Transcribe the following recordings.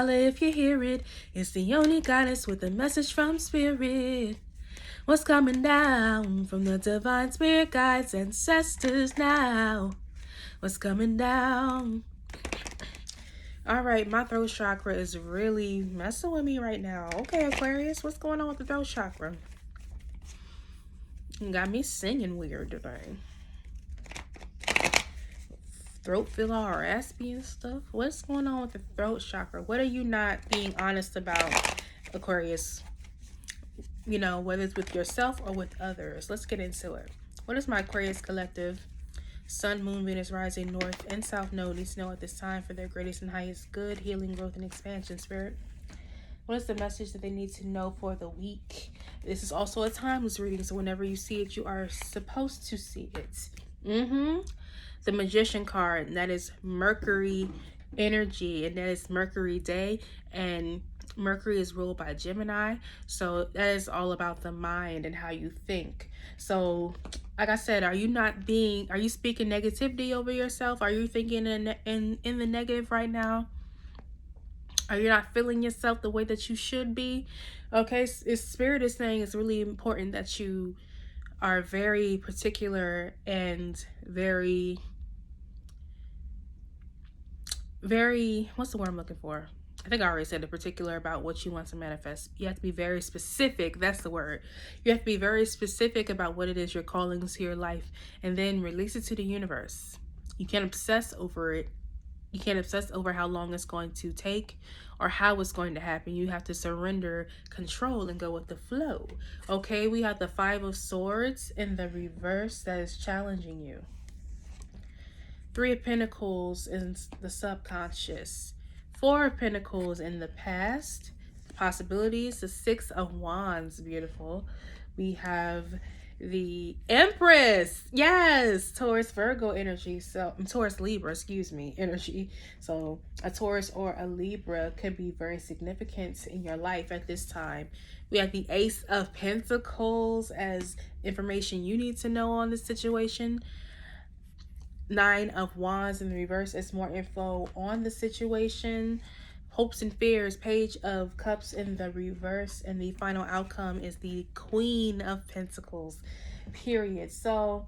holla if you hear it. It's the only goddess with a message from spirit. What's coming down from the divine spirit guides ancestors now? What's coming down? All right, my throat chakra is really messing with me right now. Okay, Aquarius, what's going on with the throat chakra? You got me singing weird today. Throat feel all raspy and stuff. What's going on with the throat chakra? What are you not being honest about, Aquarius? You know, whether it's with yourself or with others. Let's get into it. What is my Aquarius collective? Sun, Moon, Venus, rising, North, and South node needs to know at this time for their greatest and highest good, healing, growth, and expansion, Spirit. What is the message that they need to know for the week? This is also a timeless reading, so whenever you see it, you are supposed to see it. The Magician card, and that is Mercury energy, and that is Mercury day, and Mercury is ruled by Gemini, so that is all about the mind and how you think. So like I said, are you speaking negativity over yourself? Are you thinking in the negative right now? Are you not feeling yourself the way that you should be? Okay, Spirit is saying it's really important that you are very particular and very, what's the word I'm looking for? I think I already said the particular about what you want to manifest. You have to be very specific. That's the word. You have to be very specific about what it is you're calling to your life, and then release it to the universe. You can't obsess over it. You can't obsess over how long it's going to take or how it's going to happen. You have to surrender control and go with the flow. Okay, we have the Five of Swords in the reverse that is challenging you. Three of Pentacles in the subconscious. Four of Pentacles in the past. Possibilities. The Six of Wands. Beautiful. We have the Empress. Yes. Taurus Virgo energy. So Taurus Libra, excuse me, energy. So a Taurus or a Libra could be very significant in your life at this time. We have the Ace of Pentacles as information you need to know on this situation. Nine of Wands in the reverse is more info on the situation. Hopes and fears, Page of Cups in the reverse, and the final outcome is the Queen of Pentacles, period. So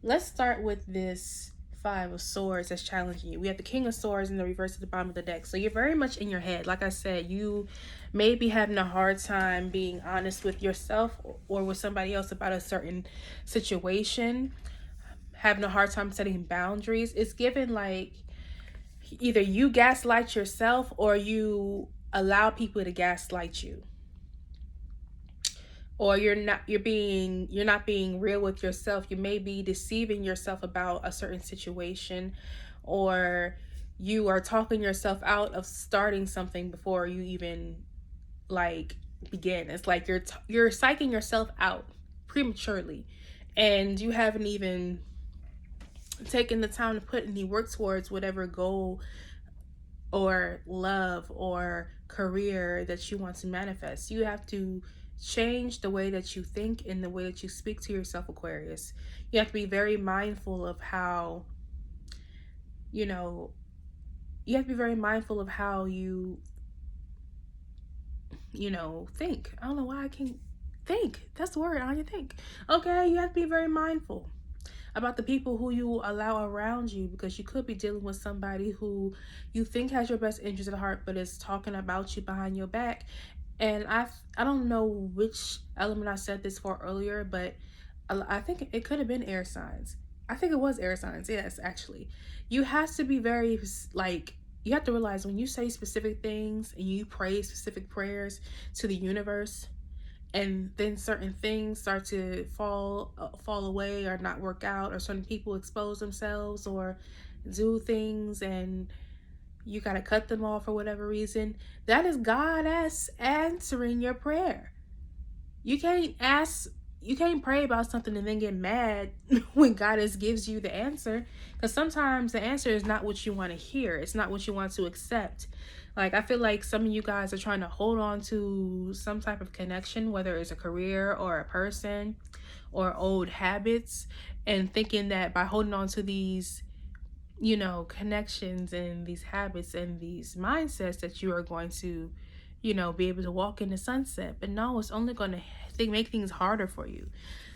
let's start with this Five of Swords that's challenging you. We have the King of Swords in the reverse at the bottom of the deck. So you're very much in your head. Like I said, you may be having a hard time being honest with yourself or with somebody else about a certain situation. Having a hard time setting boundaries. It's given like either you gaslight yourself or you allow people to gaslight you, or you're not being real with yourself. You may be deceiving yourself about a certain situation, or you are talking yourself out of starting something before you even like begin. It's like you're psyching yourself out prematurely, and you haven't even taking the time to put any work towards whatever goal or love or career that you want to manifest. You have to change the way that you think and the way that you speak to yourself, Aquarius. You have to be very mindful of how, you have to be very mindful of how you think. I don't know why I can't think. That's the word, Anya, think. Okay, you have to be very mindful about the people who you allow around you, because you could be dealing with somebody who you think has your best interest at heart but is talking about you behind your back. And I don't know which element I said this for earlier, but I think it could have been air signs. I think it was air signs. Yes, actually. You have to be very you have to realize when you say specific things and you pray specific prayers to the universe, and then certain things start to fall away or not work out, or certain people expose themselves or do things and you gotta cut them off for whatever reason, that is God answering your prayer. You can't pray about something and then get mad when God gives you the answer, because sometimes the answer is not what you want to hear. It's not what you want to accept. Like, I feel like some of you guys are trying to hold on to some type of connection, whether it's a career or a person or old habits, and thinking that by holding on to these connections and these habits and these mindsets that you are going to, be able to walk in the sunset. But no, it's only going to make things harder for you.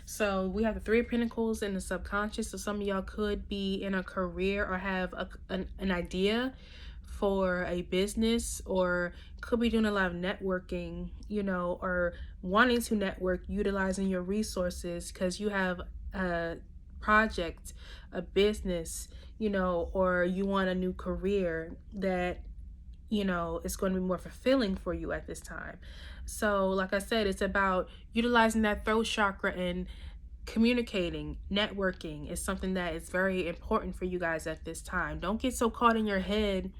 So we have the Three of Pentacles in the subconscious. So some of y'all could be in a career or have an idea for a business, or could be doing a lot of networking, or wanting to network, utilizing your resources because you have a project, a business, or you want a new career that, is going to be more fulfilling for you at this time. So, like I said, it's about utilizing that throat chakra, and communicating, networking is something that is very important for you guys at this time. Don't get so caught in your head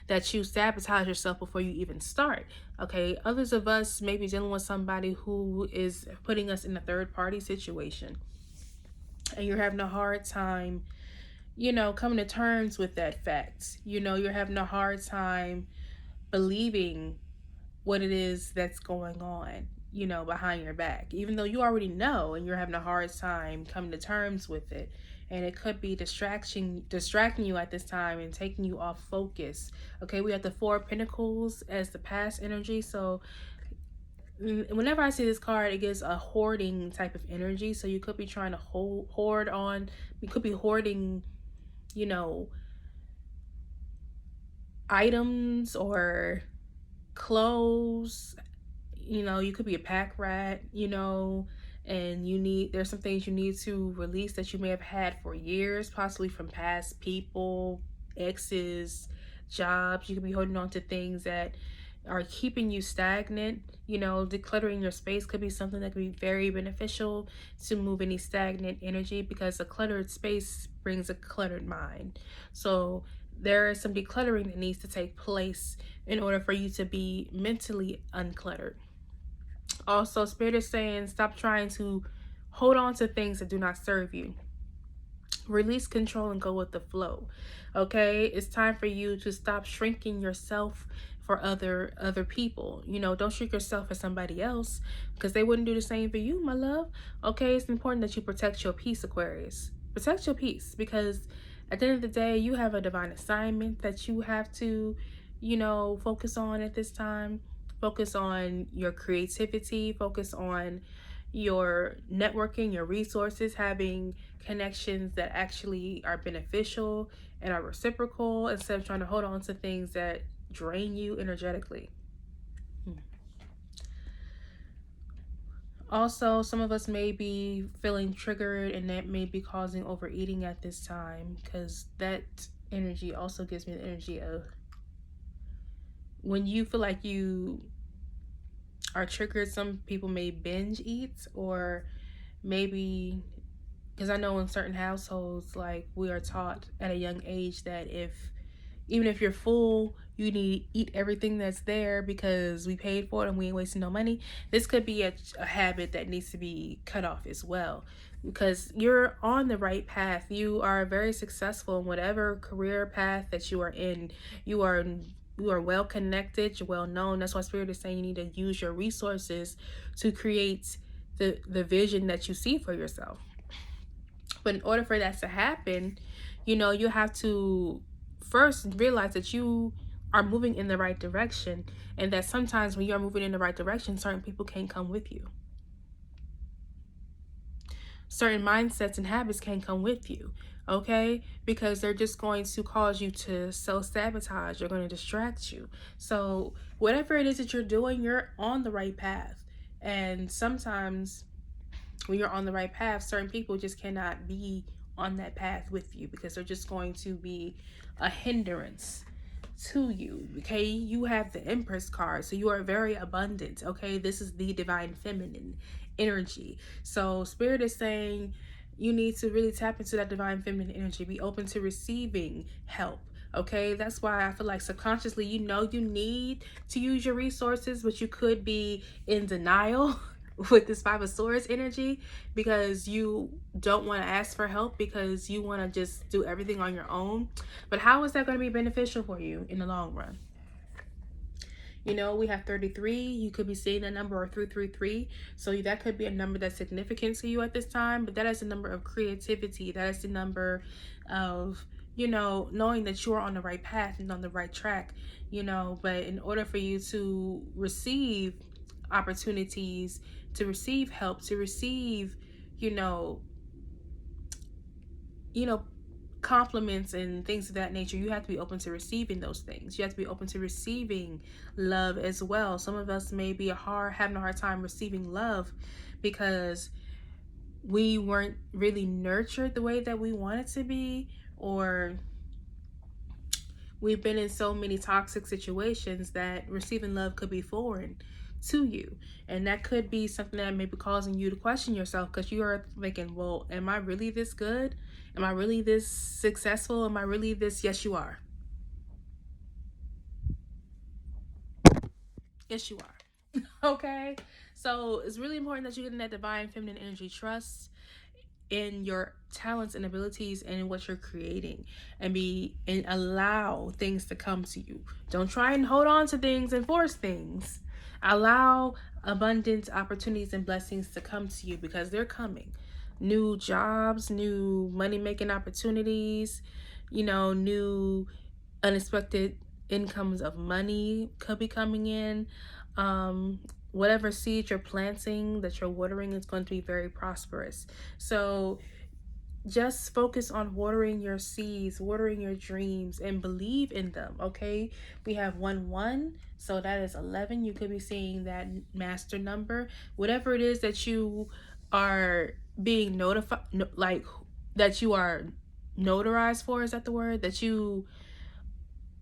that you sabotage yourself before you even start. Okay, others of us may be dealing with somebody who is putting us in a third party situation, and you're having a hard time, coming to terms with that fact. You're having a hard time believing what it is that's going on, behind your back, even though you already know, and you're having a hard time coming to terms with it. And it could be distracting you at this time and taking you off focus. Okay, we have the Four of Pentacles as the past energy. So whenever I see this card, it gives a hoarding type of energy. So you could be trying to hoard on, you could be hoarding, items or clothes. You could be a pack rat, and there's some things you need to release that you may have had for years, possibly from past people, exes, jobs. You could be holding on to things that are keeping you stagnant. Decluttering your space could be something that could be very beneficial to move any stagnant energy, because a cluttered space brings a cluttered mind. So there is some decluttering that needs to take place in order for you to be mentally uncluttered. Also, Spirit is saying stop trying to hold on to things that do not serve you. Release control and go with the flow. Okay, it's time for you to stop shrinking yourself for other people. Don't shrink yourself for somebody else, because they wouldn't do the same for you, my love. Okay, it's important that you protect your peace, Aquarius. Protect your peace, because at the end of the day, you have a divine assignment that you have to, focus on at this time. Focus on your creativity, focus on your networking, your resources, having connections that actually are beneficial and are reciprocal, instead of trying to hold on to things that drain you energetically. Also, some of us may be feeling triggered, and that may be causing overeating at this time, because that energy also gives me the energy of when you feel like you are triggered. Some people may binge eat, or maybe, because I know in certain households, like, we are taught at a young age that even if you're full, you need to eat everything that's there because we paid for it and we ain't wasting no money. This could be a habit that needs to be cut off as well, because you're on the right path. You are very successful in whatever career path that you are in. You are well connected, you're well known. That's why Spirit is saying you need to use your resources to create the vision that you see for yourself. But in order for that to happen, you have to first realize that you are moving in the right direction, and that sometimes when you're moving in the right direction, certain people can't come with you. Certain mindsets and habits can't come with you, okay? Because they're just going to cause you to self-sabotage. They're going to distract you. So whatever it is that you're doing, you're on the right path. And sometimes when you're on the right path, certain people just cannot be on that path with you, because they're just going to be a hindrance to you. Okay, you have the Empress card, so you are very abundant. Okay, this is the divine feminine energy. So Spirit is saying you need to really tap into that divine feminine energy. Be open to receiving help. Okay, that's why I feel like subconsciously you need to use your resources, but you could be in denial with this Five of Swords energy, because you don't want to ask for help, because you want to just do everything on your own. But how is that going to be beneficial for you in the long run? We have 33. You could be seeing a number, or 333. So that could be a number that's significant to you at this time. But that is a number of creativity. That is the number of, you know, knowing that you are on the right path and on the right track, you know, but in order for you to receive opportunities, to receive help, to receive, you know, you know, compliments and things of that nature, you have to be open to receiving those things. You have to be open to receiving love as well. Some of us may be having a hard time receiving love because we weren't really nurtured the way that we wanted to be, or we've been in so many toxic situations that receiving love could be foreign to you. And that could be something that may be causing you to question yourself, because you are thinking, well, am I really this good? Am I really this successful? Am I really this? Yes, you are. Yes, you are. Okay? So it's really important that you get in that divine feminine energy. Trust in your talents and abilities and in what you're creating, and allow things to come to you. Don't try and hold on to things and force things. Allow abundant opportunities and blessings to come to you, because they're coming. New jobs, new money making opportunities, you know, new unexpected incomes of money could be coming in. Whatever seed you're planting, that you're watering, is going to be very prosperous. So just focus on watering your seeds, watering your dreams, and believe in them. Okay, we have 1 1, so that is 11. You could be seeing that master number. Whatever it is that you are being notified, like that you are notarized for, is that the word, that you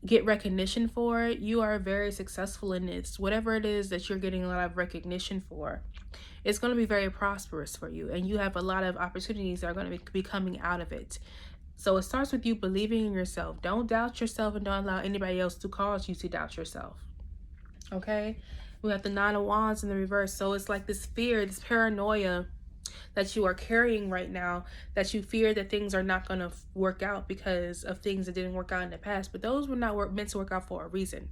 get recognition for, you are very successful in this. Whatever it is that you're getting a lot of recognition for, it's going to be very prosperous for you, and you have a lot of opportunities that are going to be coming out of it. So it starts with you believing in yourself. Don't doubt yourself, and don't allow anybody else to cause you to doubt yourself. Okay, we have the 9 of Wands in the reverse. So it's like this fear, this paranoia that you are carrying right now, that you fear that things are not going to work out because of things that didn't work out in the past. But those were not meant to work out for a reason.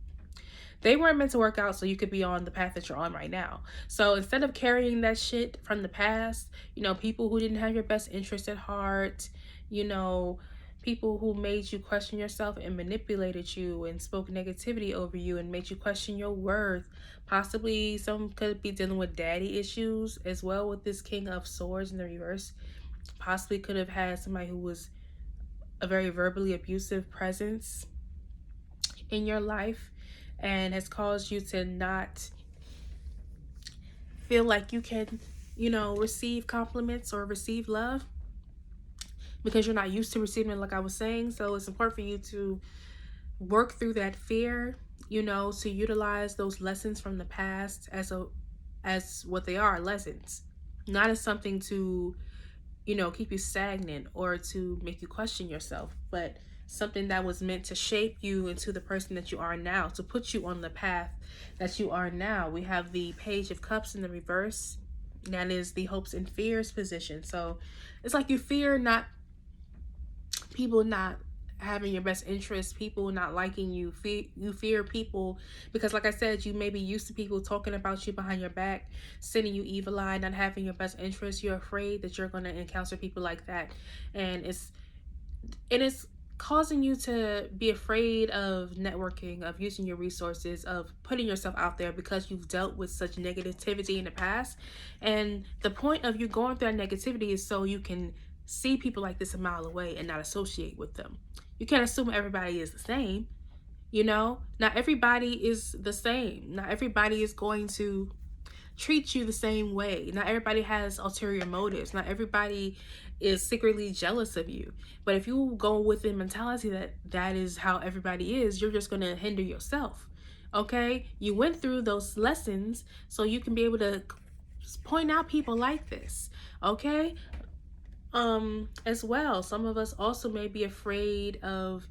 They weren't meant to work out so you could be on the path that you're on right now. So instead of carrying that shit from the past, you know, people who didn't have your best interest at heart, you know, people who made you question yourself and manipulated you and spoke negativity over you and made you question your worth. Possibly some could be dealing with daddy issues as well with this King of Swords in the reverse. Possibly could have had somebody who was a very verbally abusive presence in your life and has caused you to not feel like you can, you know, receive compliments or receive love because you're not used to receiving it, like I was saying. So it's important for you to work through that fear, you know, to utilize those lessons from the past as what they are, lessons, not as something to, you know, keep you stagnant or to make you question yourself, but something that was meant to shape you into the person that you are now, to put you on the path that you are now. We have the Page of Cups in the reverse. That is the hopes and fears position. So it's like you fear not people not having your best interest, people not liking you. You fear people because, like I said, you may be used to people talking about you behind your back, sending you evil eye, not having your best interest. You're afraid that you're going to encounter people like that, and it's causing you to be afraid of networking, of using your resources, of putting yourself out there because you've dealt with such negativity in the past. And the point of you going through that negativity is so you can see people like this a mile away and not associate with them. You can't assume everybody is the same, you know? Not everybody is the same. Not everybody is going to treat you the same way. Not everybody has ulterior motives. Not everybody is secretly jealous of you. But if you go with the mentality that that is how everybody is, you're just going to hinder yourself. Okay? You went through those lessons so you can be able to point out people like this. Okay? As well, some of us also may be afraid of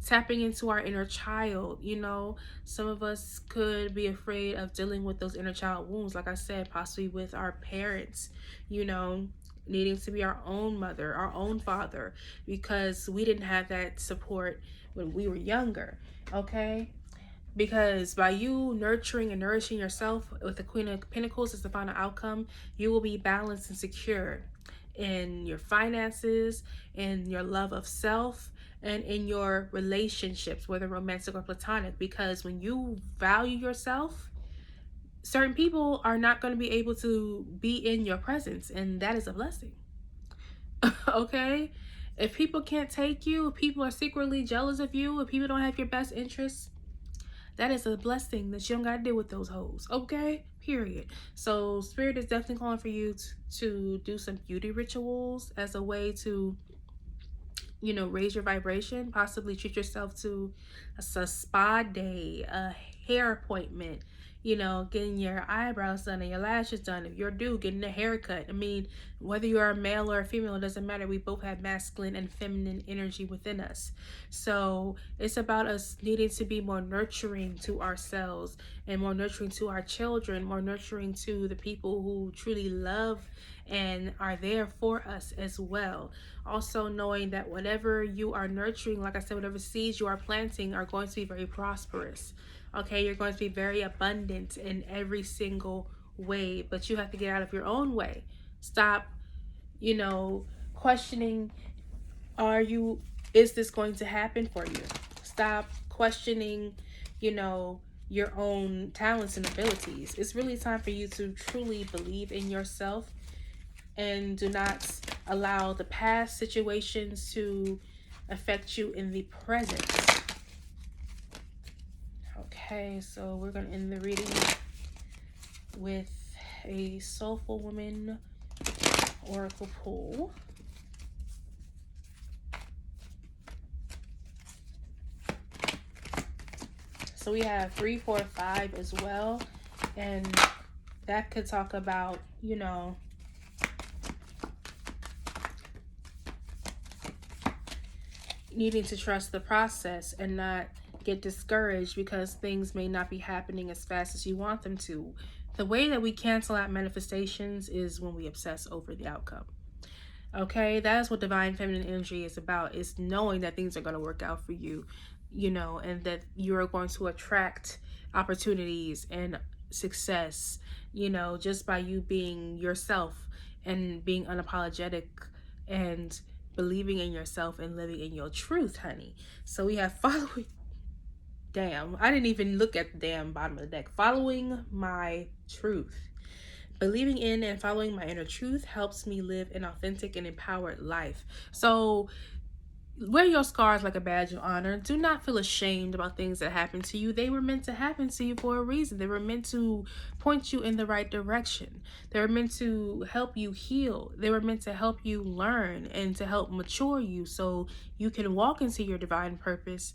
tapping into our inner child. You know, some of us could be afraid of dealing with those inner child wounds, like I said, possibly with our parents, you know, needing to be our own mother, our own father, because we didn't have that support when we were younger. Okay, because by you nurturing and nourishing yourself with the Queen of Pentacles as the final outcome, you will be balanced and secure in your finances, in your love of self, and in your relationships, whether romantic or platonic, because when you value yourself, certain people are not going to be able to be in your presence, and that is a blessing. Okay? If people can't take you, if people are secretly jealous of you, if people don't have your best interests, that is a blessing that you don't got to deal with those hoes. Okay? Period. So, Spirit is definitely calling for you to do some beauty rituals as a way to, raise your vibration. Possibly treat yourself to a spa day, a hair appointment, getting your eyebrows done and your lashes done. If you're due, getting a haircut. I mean, whether you're a male or a female, it doesn't matter. We both have masculine and feminine energy within us. So it's about us needing to be more nurturing to ourselves and more nurturing to our children, more nurturing to the people who truly love and are there for us as well. Also knowing that whatever you are nurturing, like I said, whatever seeds you are planting are going to be very prosperous. Okay, you're going to be very abundant in every single way, but you have to get out of your own way. Stop, questioning, is this going to happen for you? Stop questioning, your own talents and abilities. It's really time for you to truly believe in yourself and do not allow the past situations to affect you in the present. Okay, so we're going to end the reading with a Soulful Woman Oracle pull. So we have 3, 4, 5 as well. And that could talk about, needing to trust the process and not get discouraged because things may not be happening as fast as you want them to. The way that we cancel out manifestations is when we obsess over the outcome. Okay, that is what divine feminine energy is about, is knowing that things are going to work out for you, and that you are going to attract opportunities and success, just by you being yourself and being unapologetic and believing in yourself and living in your truth, honey. So we have following. Damn, I didn't even look at the damn bottom of the deck. Following my truth. Believing in and following my inner truth helps me live an authentic and empowered life. So wear your scars like a badge of honor. Do not feel ashamed about things that happen to you. They were meant to happen to you for a reason. They were meant to point you in the right direction. They were meant to help you heal. They were meant to help you learn and to help mature you so you can walk into your divine purpose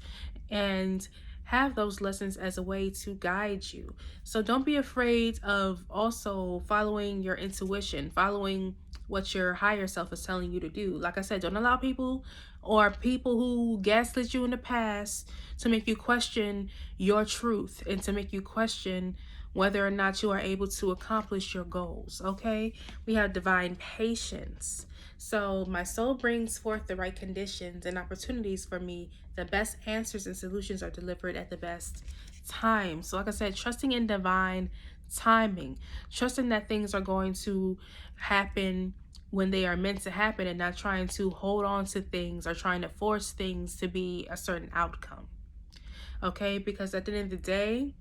and have those lessons as a way to guide you. So don't be afraid of also following your intuition, following what your higher self is telling you to do. Like I said, don't allow people who gaslit you in the past to make you question your truth and to make you question whether or not you are able to accomplish your goals. Okay, we have divine patience. So my soul brings forth the right conditions and opportunities for me. The best answers and solutions are delivered at the best time. So like I said, trusting in divine timing, trusting that things are going to happen when they are meant to happen and not trying to hold on to things or trying to force things to be a certain outcome. Okay, because at the end of the day,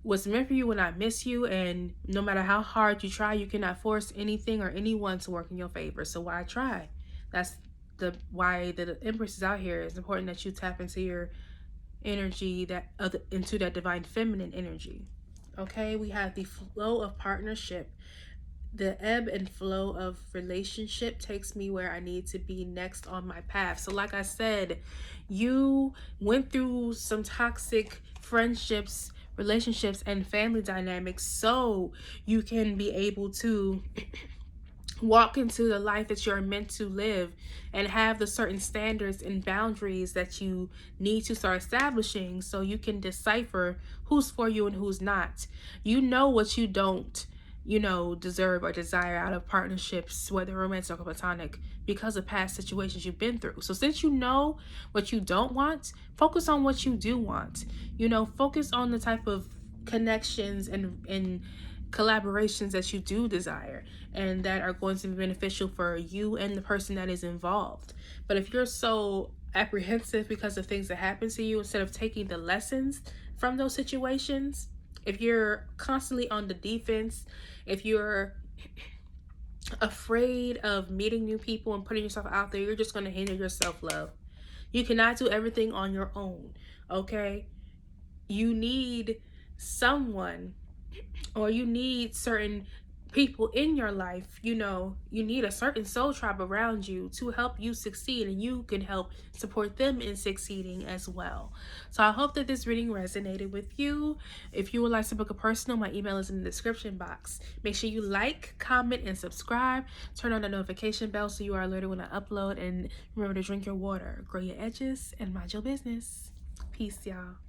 what's meant for you will not miss you, and no matter how hard you try, you cannot force anything or anyone to work in your favor. So why try? That's why the Empress is out here. It's important that you tap into your energy, into that divine feminine energy. Okay, we have the flow of partnership. The ebb and flow of relationship takes me where I need to be next on my path. So like I said, you went through some toxic friendships, relationships, and family dynamics so you can be able to walk into the life that you're meant to live and have the certain standards and boundaries that you need to start establishing so you can decipher who's for you and who's not. You know what you don't deserve or desire out of partnerships, whether romantic or platonic, because of past situations you've been through. So since you know what you don't want, focus on what you do want. Focus on the type of connections and collaborations that you do desire and that are going to be beneficial for you and the person that is involved. But if you're so apprehensive because of things that happen to you instead of taking the lessons from those situations, if you're constantly on the defense, if you're afraid of meeting new people and putting yourself out there, you're just going to hinder your self-love. You cannot do everything on your own, okay? You need someone, or you need certain people in your life. You know, you need a certain soul tribe around you to help you succeed, and you can help support them in succeeding as well. So I hope that this reading resonated with you. If you would like to book a personal, my email is in the description box. Make sure you like, comment, and subscribe. Turn on the notification bell so you are alerted when I upload, and remember to drink your water, grow your edges, and mind your business. Peace, y'all.